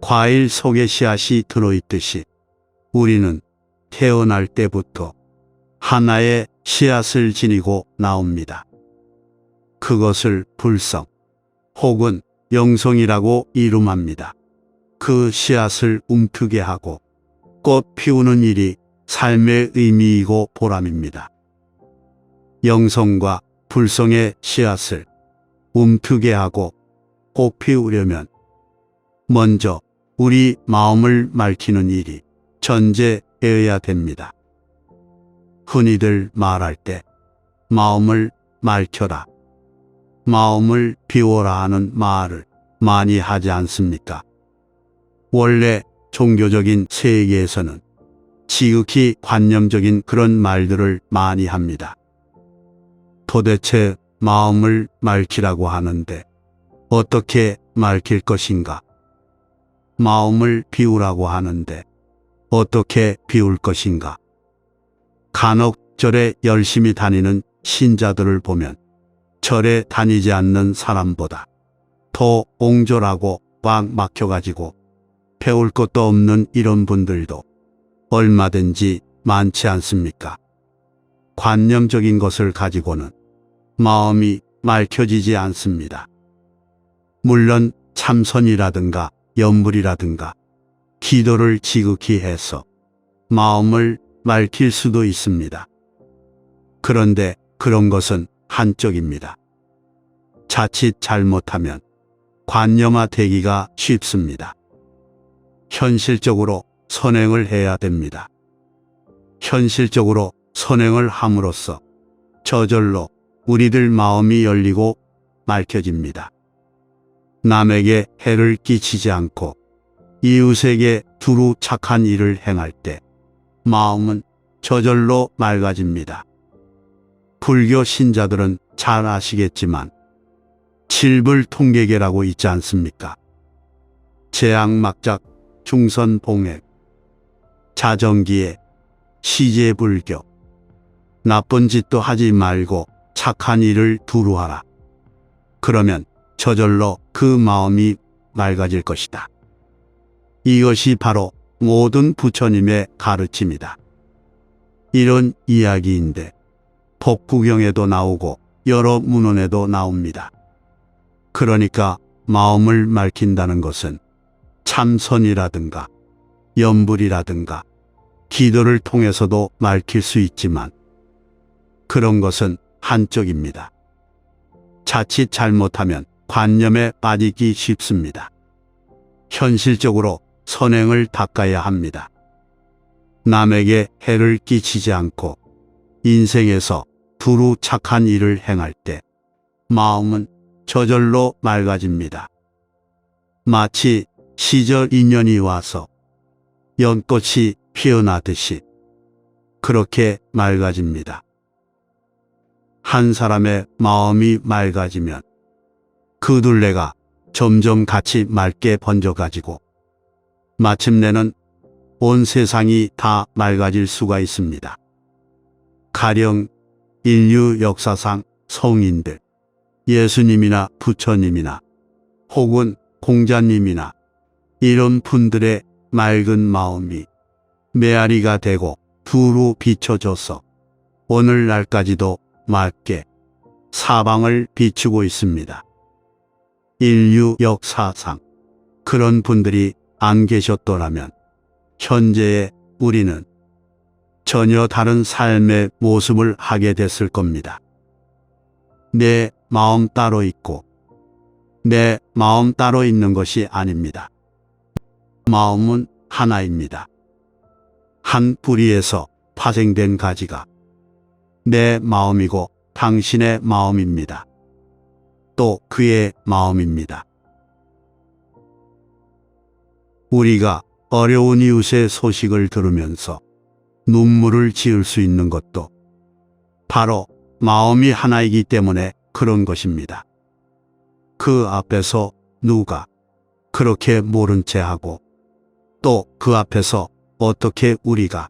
과일 속에 씨앗이 들어있듯이 우리는 태어날 때부터 하나의 씨앗을 지니고 나옵니다. 그것을 불성 혹은 영성이라고 이름합니다. 그 씨앗을 움트게 하고 꽃 피우는 일이 삶의 의미이고 보람입니다. 영성과 불성의 씨앗을 움트게 하고 꽃 피우려면 먼저 우리 마음을 맑히는 일이 전제되어야 됩니다. 흔히들 말할 때 마음을 맑혀라, 마음을 비워라 하는 말을 많이 하지 않습니까? 원래 종교적인 세계에서는 지극히 관념적인 그런 말들을 많이 합니다. 도대체 마음을 맑히라고 하는데 어떻게 맑힐 것인가? 마음을 비우라고 하는데 어떻게 비울 것인가? 간혹 절에 열심히 다니는 신자들을 보면 절에 다니지 않는 사람보다 더 옹졸하고 꽉 막혀가지고 배울 것도 없는 이런 분들도 얼마든지 많지 않습니까? 관념적인 것을 가지고는 마음이 맑혀지지 않습니다. 물론 참선이라든가 염불이라든가 기도를 지극히 해서 마음을 맑힐 수도 있습니다. 그런데 그런 것은 한쪽입니다. 자칫 잘못하면 관념화되기가 쉽습니다. 현실적으로 선행을 해야 됩니다. 현실적으로 선행을 함으로써 저절로 우리들 마음이 열리고 맑혀집니다. 남에게 해를 끼치지 않고 이웃에게 두루 착한 일을 행할 때 마음은 저절로 맑아집니다. 불교 신자들은 잘 아시겠지만 칠불통계계라고 있지 않습니까? 재앙막작, 중선봉액, 자정기에, 시제불교, 나쁜 짓도 하지 말고 착한 일을 두루 하라. 그러면 저절로 그 마음이 맑아질 것이다. 이것이 바로 모든 부처님의 가르침이다. 이런 이야기인데 법구경에도 나오고 여러 문헌에도 나옵니다. 그러니까 마음을 맑힌다는 것은 참선이라든가 염불이라든가 기도를 통해서도 맑힐 수 있지만 그런 것은 한쪽입니다. 자칫 잘못하면 관념에 빠지기 쉽습니다. 현실적으로 선행을 닦아야 합니다. 남에게 해를 끼치지 않고 인생에서 두루 착한 일을 행할 때 마음은 저절로 맑아집니다. 마치 시절 인연이 와서 연꽃이 피어나듯이 그렇게 맑아집니다. 한 사람의 마음이 맑아지면 그 둘레가 점점 같이 맑게 번져가지고 마침내는 온 세상이 다 맑아질 수가 있습니다. 가령 인류 역사상 성인들, 예수님이나 부처님이나 혹은 공자님이나 이런 분들의 맑은 마음이 메아리가 되고 두루 비춰져서 오늘날까지도 맑게 사방을 비추고 있습니다. 인류 역사상 그런 분들이 안 계셨더라면 현재의 우리는 전혀 다른 삶의 모습을 하게 됐을 겁니다. 내 마음 따로 있고 내 마음 따로 있는 것이 아닙니다. 마음은 하나입니다. 한 뿌리에서 파생된 가지가 내 마음이고 당신의 마음입니다. 또 그의 마음입니다. 우리가 어려운 이웃의 소식을 들으면서 눈물을 지을 수 있는 것도 바로 마음이 하나이기 때문에 그런 것입니다. 그 앞에서 누가 그렇게 모른 채 하고 또 그 앞에서 어떻게 우리가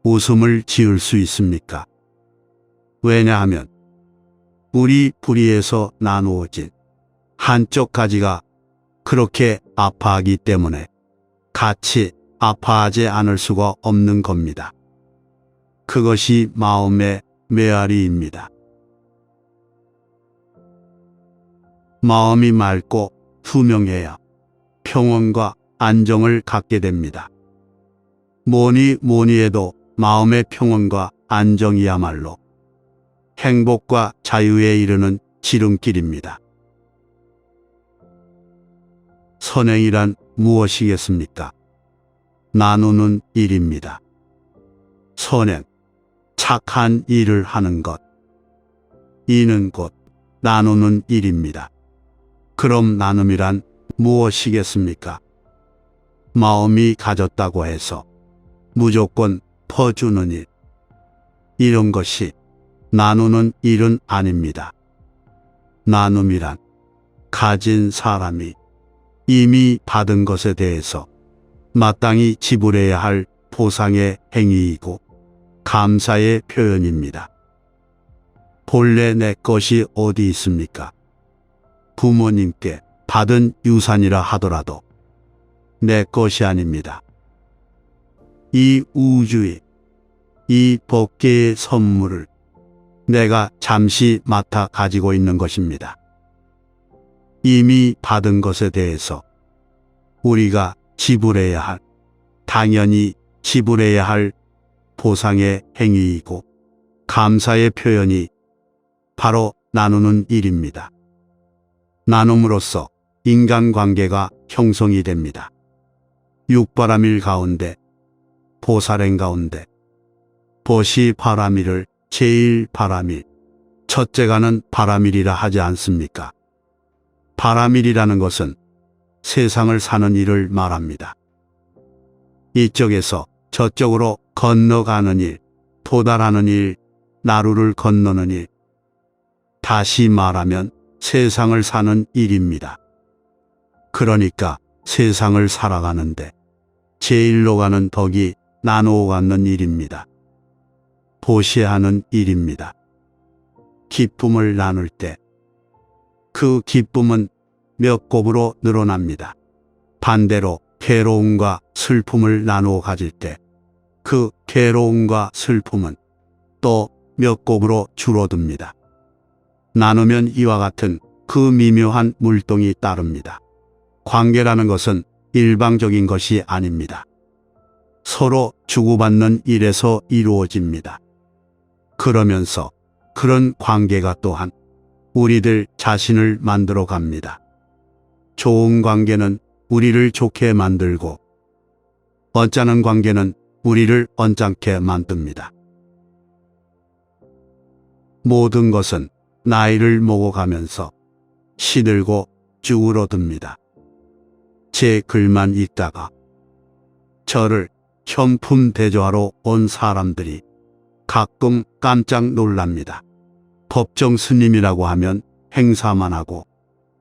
웃음을 지을 수 있습니까? 왜냐하면 우리 뿌리에서 나누어진 한쪽 가지가 그렇게 아파하기 때문에 같이 아파하지 않을 수가 없는 겁니다. 그것이 마음의 메아리입니다. 마음이 맑고 투명해야 평온과 안정을 갖게 됩니다. 뭐니 해도 마음의 평온과 안정이야말로 행복과 자유에 이르는 지름길입니다. 선행이란 무엇이겠습니까? 나누는 일입니다. 선행, 착한 일을 하는 것. 이는 곧 나누는 일입니다. 그럼 나눔이란 무엇이겠습니까? 마음이 가졌다고 해서 무조건 퍼주는 일. 이런 것이 나누는 일은 아닙니다. 나눔이란 가진 사람이 이미 받은 것에 대해서 마땅히 지불해야 할 보상의 행위이고 감사의 표현입니다. 본래 내 것이 어디 있습니까? 부모님께 받은 유산이라 하더라도 내 것이 아닙니다. 이 우주의, 이 법계의 선물을 내가 잠시 맡아 가지고 있는 것입니다. 이미 받은 것에 대해서 우리가 지불해야 할, 당연히 지불해야 할 보상의 행위이고 감사의 표현이 바로 나누는 일입니다. 나눔으로써 인간관계가 형성이 됩니다. 육바라밀 가운데, 보살행 가운데, 보시 바라밀을 제일 바라밀, 첫째가는 바라밀이라 하지 않습니까? 바라밀이라는 것은 세상을 사는 일을 말합니다. 이쪽에서 저쪽으로 건너가는 일, 도달하는 일, 나루를 건너는 일. 다시 말하면 세상을 사는 일입니다. 그러니까 세상을 살아가는데 제일로 가는 덕이 나누어 갖는 일입니다. 보시하는 일입니다. 기쁨을 나눌 때 그 기쁨은 몇 곱으로 늘어납니다. 반대로 괴로움과 슬픔을 나누어 가질 때 그 괴로움과 슬픔은 또 몇 곱으로 줄어듭니다. 나누면 이와 같은 그 미묘한 물동이 따릅니다. 관계라는 것은 일방적인 것이 아닙니다. 서로 주고받는 일에서 이루어집니다. 그러면서 그런 관계가 또한 우리들 자신을 만들어 갑니다. 좋은 관계는 우리를 좋게 만들고 언짢은 관계는 우리를 언짢게 만듭니다. 모든 것은 나이를 먹어가면서 시들고 쭈그러듭니다. 제 글만 읽다가 저를 현품대조하러 온 사람들이 가끔 깜짝 놀랍니다. 법정 스님이라고 하면 행사만 하고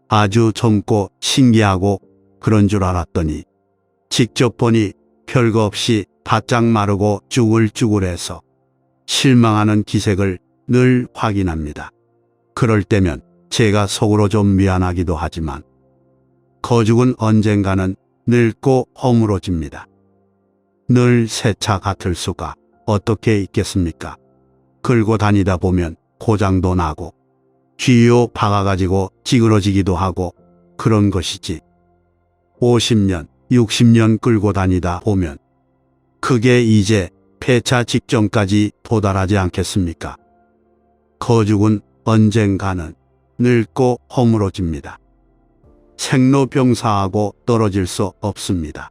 아주 젊고 신기하고 그런 줄 알았더니 직접 보니 별거 없이 바짝 마르고 쭈글쭈글해서 실망하는 기색을 늘 확인합니다. 그럴 때면 제가 속으로 좀 미안하기도 하지만 거죽은 언젠가는 늙고 허물어집니다. 늘 새 차 같을 수가 어떻게 있겠습니까? 끌고 다니다 보면 고장도 나고 쥐요 박아가지고 찌그러지기도 하고 그런 것이지. 50년, 60년 끌고 다니다 보면 그게 이제 폐차 직전까지 도달하지 않겠습니까? 거죽은 언젠가는 늙고 허물어집니다. 생로병사하고 떨어질 수 없습니다.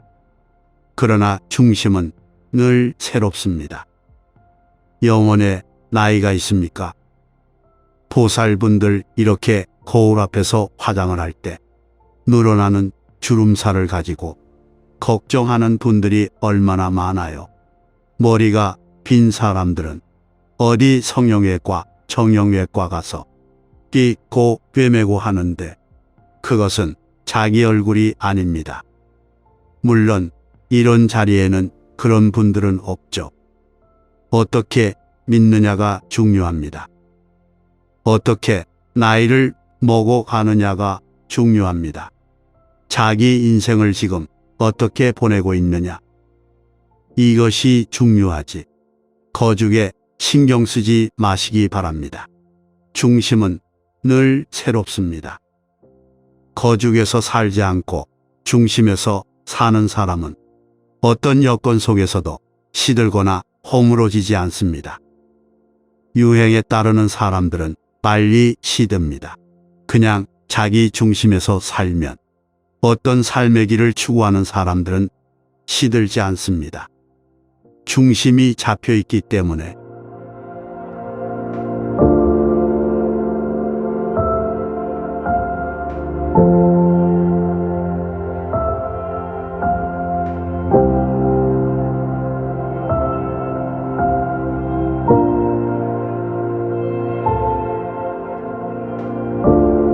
그러나 중심은 늘 새롭습니다. 영혼에 나이가 있습니까? 보살분들 이렇게 거울 앞에서 화장을 할 때 늘어나는 주름살을 가지고 걱정하는 분들이 얼마나 많아요. 머리가 빈 사람들은 어디 성형외과, 정형외과 가서 끼고 꿰매고 하는데 그것은 자기 얼굴이 아닙니다. 물론 이런 자리에는 그런 분들은 없죠. 어떻게 믿느냐가 중요합니다. 어떻게 나이를 먹어가느냐가 중요합니다. 자기 인생을 지금 어떻게 보내고 있느냐. 이것이 중요하지. 거죽에 신경 쓰지 마시기 바랍니다. 중심은 늘 새롭습니다. 거죽에서 살지 않고 중심에서 사는 사람은 어떤 여건 속에서도 시들거나 허물어지지 않습니다. 유행에 따르는 사람들은 빨리 시듭니다. 그냥 자기 중심에서 살면 어떤 삶의 길을 추구하는 사람들은 시들지 않습니다. 중심이 잡혀 있기 때문에